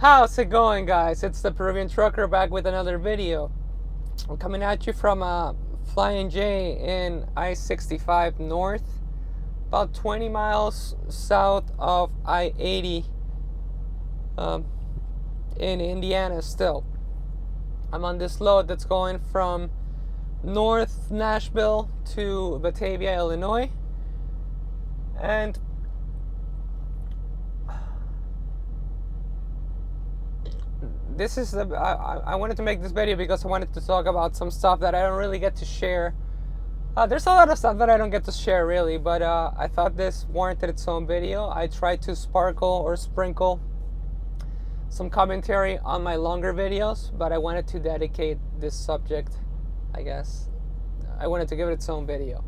How's it going, guys? It's the Peruvian Trucker back with another video. I'm coming at you from Flying J in I-65 North, about 20 miles south of I-80 in Indiana still. I'm on this load that's going from North Nashville to Batavia, Illinois. And this is I wanted to make this video because I wanted to talk about some stuff that I don't really get to share. There's a lot of stuff that I don't get to share really, but I thought this warranted its own video. I tried to sprinkle some commentary on my longer videos, but I wanted to dedicate this subject, I guess. I wanted to give it its own video.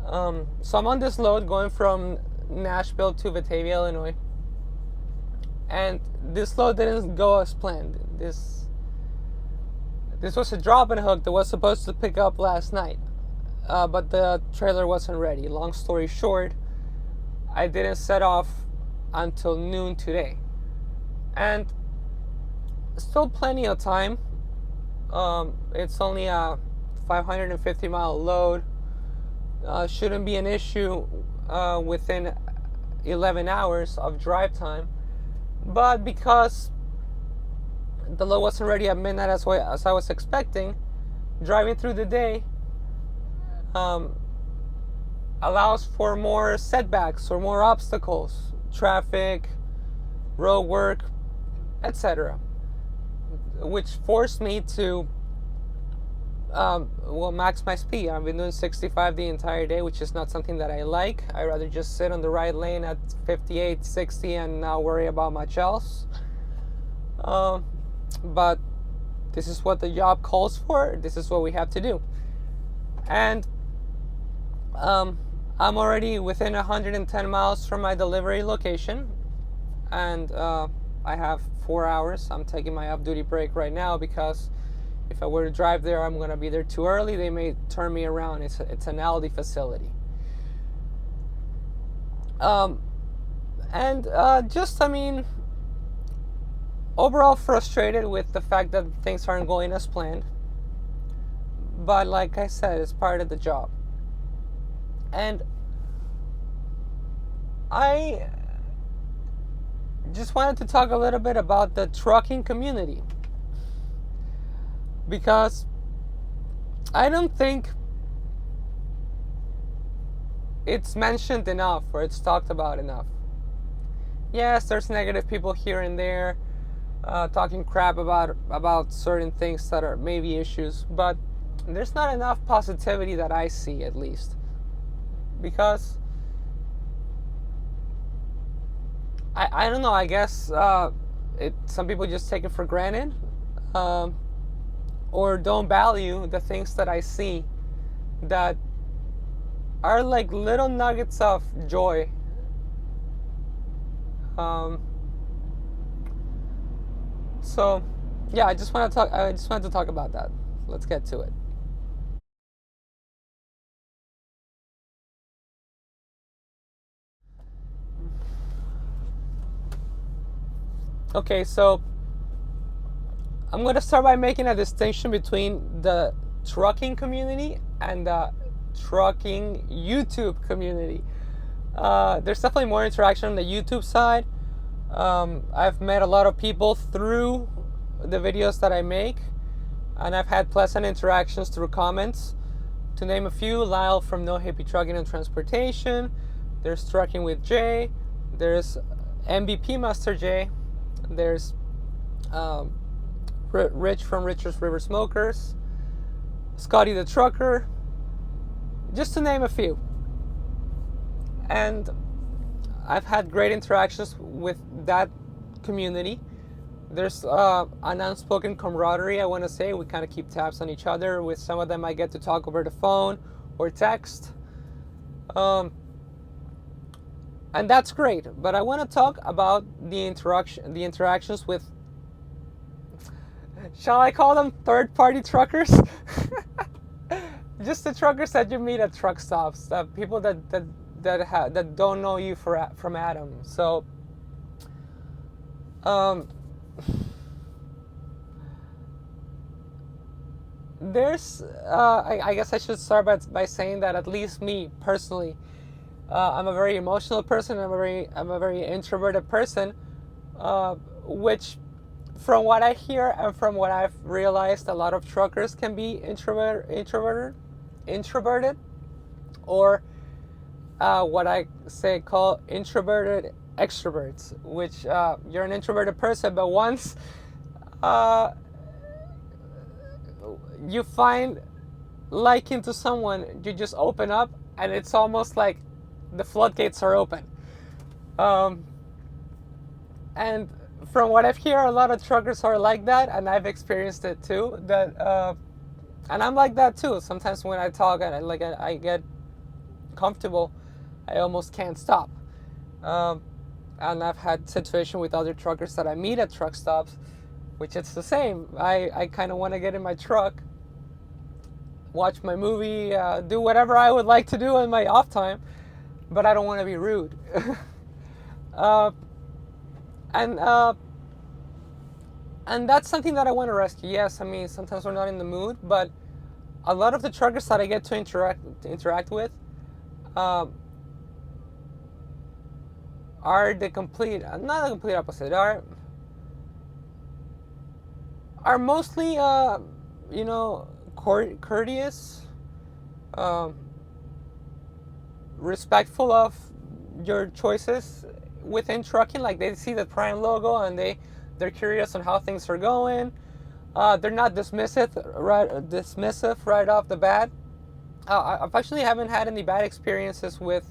So I'm on this load going from Nashville to Batavia, Illinois. And this load didn't go as planned. This was a drop and hook that was supposed to pick up last night, but the trailer wasn't ready. Long story short, I didn't set off until noon today, and still plenty of time. It's only a 550 mile load. Shouldn't be an issue within 11 hours of drive time. But because the load wasn't ready at midnight as I was expecting, driving through the day allows for more setbacks or more obstacles, traffic, road work, etc. Which forced me to max my speed. I've been doing 65 the entire day, which is not something that I like. I'd rather just sit on the right lane at 58, 60 and not worry about much else. But this is what the job calls for. This is what we have to do. And I'm already within 110 miles from my delivery location. And I have 4 hours. I'm taking my off-duty break right now because if I were to drive there, I'm going to be there too early. They may turn me around. It's an Aldi facility. Overall frustrated with the fact that things aren't going as planned. But like I said, it's part of the job. And I just wanted to talk a little bit about the trucking community, because I don't think it's mentioned enough or it's talked about enough. Yes, there's negative people here and there talking crap about certain things that are maybe issues, but there's not enough positivity that I see, at least, because I don't know, I guess some people just take it for granted, or don't value the things that I see that are like little nuggets of joy. So yeah, I just wanted to talk about that. Let's get to it. Okay, so I'm going to start by making a distinction between the trucking community and the trucking YouTube community. There's definitely more interaction on the YouTube side. I've met a lot of people through the videos that I make, and I've had pleasant interactions through comments. To name a few, Lyle from No Hippie Trucking and Transportation. There's Trucking with Jay. There's MVP Master J. There's Rich from Richard's River Smokers, Scotty the Trucker, just to name a few. And I've had great interactions with that community. There's an unspoken camaraderie, I want to say. We kind of keep tabs on each other. With some of them I get to talk over the phone or text. And that's great. But I want to talk about the interactions with, shall I call them third-party truckers? Just the truckers that you meet at truck stops, people that don't know you from Adam. So there's I guess I should start by saying that, at least me personally, I'm a very emotional person. I'm a very introverted person, which, from what I hear and from what I've realized, a lot of truckers can be introverted, or what I say call introverted extroverts, which you're an introverted person, but once uh, you find liking to someone, you just open up, and it's almost like the floodgates are open. Um, and from what I've heard, a lot of truckers are like that, and I've experienced it too. And I'm like that too. Sometimes when I talk and I get comfortable, I almost can't stop. Um, and I've had situation with other truckers that I meet at truck stops, which it's the same. I kind of want to get in my truck, watch my movie, do whatever I would like to do in my off time, but I don't want to be rude. uh, and uh, and that's something that I want to rescue. Yes, I mean, sometimes we're not in the mood, but a lot of the truckers that I get to interact with um, are the complete, not the complete opposite. Are mostly, courteous, um, respectful of your choices within trucking. Like, they see the Prime logo and they're curious on how things are going. They're not dismissive right off the bat. I've actually haven't had any bad experiences with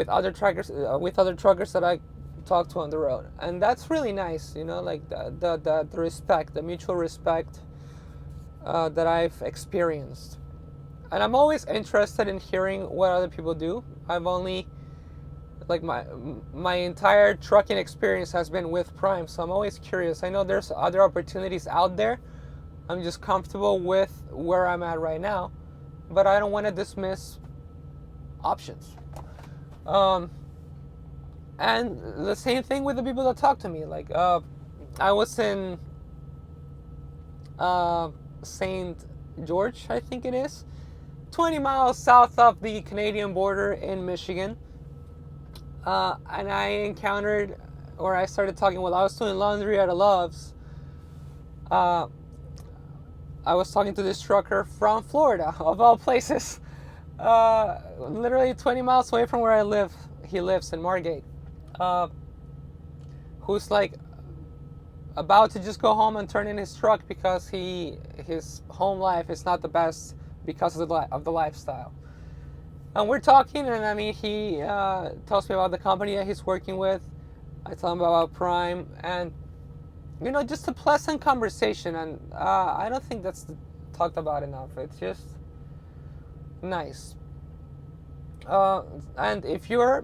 other truckers that I talk to on the road, and that's really nice. Like the respect, the mutual respect that I've experienced. And I'm always interested in hearing what other people do. I've only, like, my entire trucking experience has been with Prime, so I'm always curious. I know there's other opportunities out there. I'm just comfortable with where I'm at right now, but I don't want to dismiss options. And the same thing with the people that talk to me. Like, I was in St. George, I think it is, 20 miles south of the Canadian border in Michigan. And I started talking while I was doing laundry at a Love's. I was talking to this trucker from Florida, of all places. Literally 20 miles away from where I live. He lives in Margate. Who's like about to just go home and turn in his truck because his home life is not the best because of the lifestyle. And we're talking, and I mean, he tells me about the company that he's working with. I tell him about Prime, and just a pleasant conversation. And I don't think that's talked about enough. It's just nice. And if you're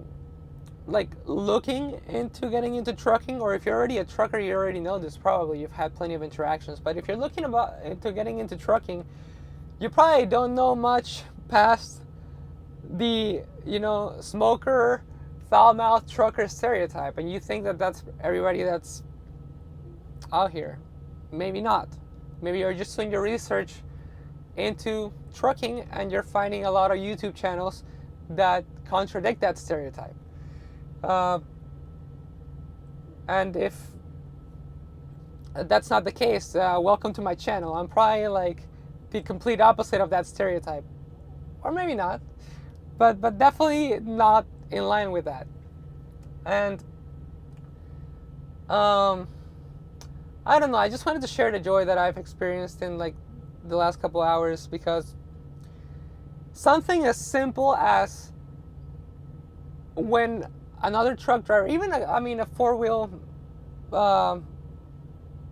like looking into getting into trucking, or if you're already a trucker, you already know this. Probably you've had plenty of interactions. But if you're looking into getting into trucking, you probably don't know much past the smoker, foul-mouthed trucker stereotype, and you think that that's everybody that's out here. Maybe not. Maybe you're just doing your research into trucking and you're finding a lot of YouTube channels that contradict that stereotype. And if that's not the case, welcome to my channel. I'm probably like the complete opposite of that stereotype, or maybe not, but definitely not in line with that. And I don't know. I just wanted to share the joy that I've experienced in like the last couple hours, because something as simple as when another truck driver, even a four-wheel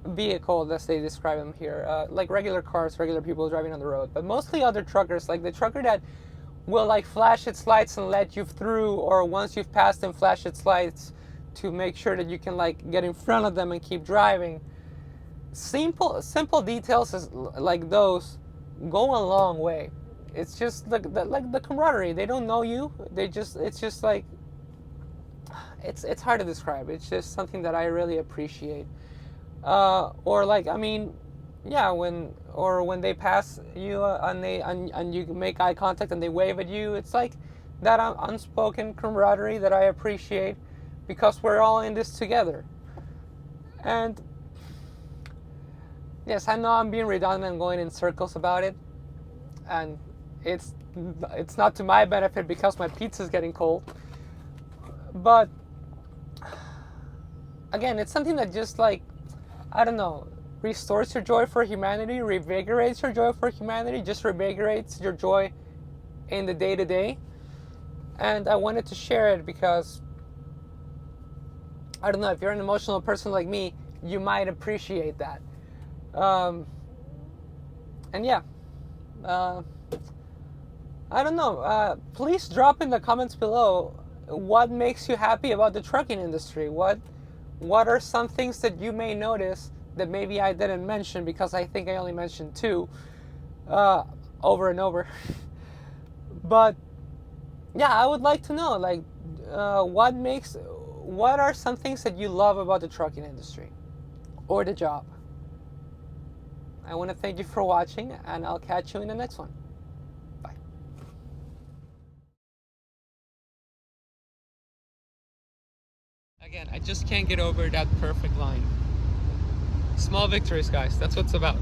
vehicle, as they describe them here, like regular cars, regular people driving on the road, but mostly other truckers, like the trucker that will like flash its lights and let you through, or once you've passed them, flash its lights to make sure that you can like get in front of them and keep driving. Simple details like those go a long way. It's just like the camaraderie. They don't know you. It's just like it's hard to describe. It's just something that I really appreciate. Or like, I mean, yeah, when they pass you, and you make eye contact and they wave at you, it's like that unspoken camaraderie that I appreciate, because we're all in this together. And yes, I know I'm being redundant and going in circles about it, and it's not to my benefit because my pizza's getting cold. But again, it's something that just, like, I don't know, restores your joy for humanity, revigorates your joy for humanity, just revigorates your joy in the day-to-day. And I wanted to share it because, I don't know, if you're an emotional person like me, you might appreciate that. And yeah, I don't know, please drop in the comments below what makes you happy about the trucking industry. What are some things that you may notice that maybe I didn't mention, because I think I only mentioned two over and over. But yeah, I would like to know, like, what are some things that you love about the trucking industry or the job? I want to thank you for watching, and I'll catch you in the next one. Bye. Again, I just can't get over that perfect line. Small victories, guys. That's what it's about.